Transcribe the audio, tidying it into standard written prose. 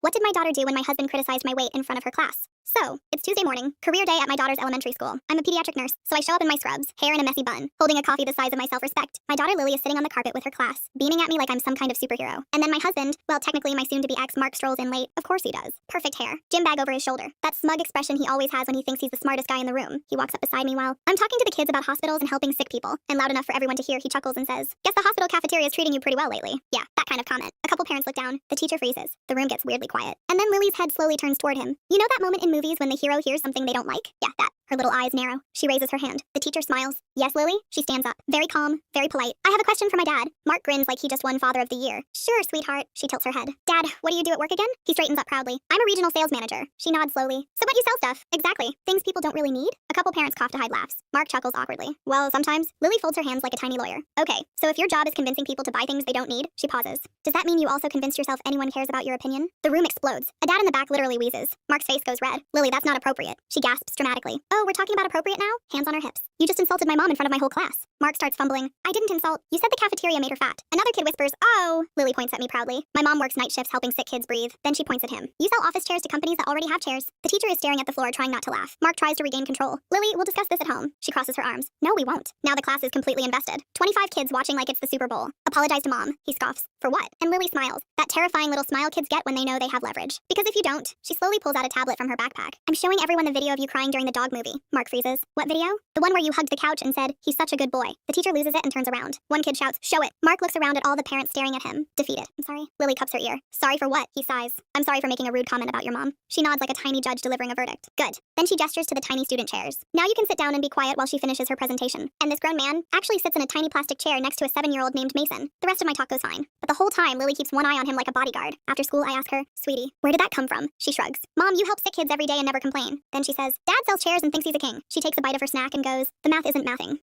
What did my daughter do when my husband criticized my weight in front of her class? So, it's Tuesday morning, career day at my daughter's elementary school. I'm a pediatric nurse, so I show up in my scrubs, hair in a messy bun, holding a coffee the size of my self-respect. My daughter Lily is sitting on the carpet with her class, beaming at me like I'm some kind of superhero. And then my husband, well, technically my soon-to-be ex, Mark, strolls in late. Of course he does. Perfect hair, gym bag over his shoulder. That smug expression he always has when he thinks he's the smartest guy in the room. He walks up beside me while I'm talking to the kids about hospitals and helping sick people. And loud enough for everyone to hear, he chuckles and says, "Guess the hospital cafeteria is treating you pretty well lately." Yeah, that kind of comment. A couple parents look down. The teacher freezes. The room gets weirdly quiet. And then Lily's head slowly turns toward him. You know that moment in movies when the hero hears something they don't like? Yeah, that. Her little eyes narrow. She raises her hand. The teacher smiles. "Yes, Lily?" She stands up. Very calm, very polite. "I have a question for my dad." Mark grins like he just won Father of the Year. "Sure, sweetheart." She tilts her head. "Dad, what do you do at work again?" He straightens up proudly. "I'm a regional sales manager." She nods slowly. "So but you sell stuff." "Exactly. Things people don't really need." A couple parents cough to hide laughs. Mark chuckles awkwardly. "Well, sometimes." Lily folds her hands like a tiny lawyer. "Okay, so if your job is convincing people to buy things they don't need," she pauses. "Does that mean you also convinced yourself anyone cares about your opinion?" The room explodes. A dad in the back literally wheezes. Mark's face goes red. "Lily, that's not appropriate." She gasps dramatically. "Oh, we're talking about appropriate now?" Hands on her hips. "You just insulted my mom in front of my whole class." Mark starts fumbling. "I didn't insult. You said the cafeteria made her fat." Another kid whispers, "Oh." Lily points at me proudly. "My mom works night shifts helping sick kids breathe." Then she points at him. "You sell office chairs to companies that already have chairs." The teacher is staring at the floor trying not to laugh. Mark tries to regain control. "Lily, we'll discuss this at home." She crosses her arms. "No, we won't." Now the class is completely invested. 25 kids watching like it's the Super Bowl. "Apologize to mom." He scoffs. "For what?" And Lily smiles. That terrifying little smile kids get when they know they have leverage. "Because if you don't." She slowly pulls out a tablet from her backpack. "I'm showing everyone the video of you crying during the dog movie." Mark freezes. "What video?" "The one where you hugged the couch and said, 'He's such a good boy.'" The teacher loses it and turns around. One kid shouts, "Show it." Mark looks around at all the parents staring at him. Defeated. "I'm sorry." Lily cups her ear. "Sorry for what?" He sighs. "I'm sorry for making a rude comment about your mom." She nods like a tiny judge delivering a verdict. "Good." Then she gestures to the tiny student chairs. "Now you can sit down and be quiet while she finishes her presentation." And this grown man actually sits in a tiny plastic chair next to a 7-year-old named Mason. The rest of my talk goes fine. But the whole time, Lily keeps one eye on him like a bodyguard. After school, I ask her, "Sweetie, where did that come from?" She shrugs. "Mom, you help sick kids every day and never complain." Then she says, "Dad sells chairs and thinks he's a king." She takes a bite of her snack and goes, "The math isn't mathing."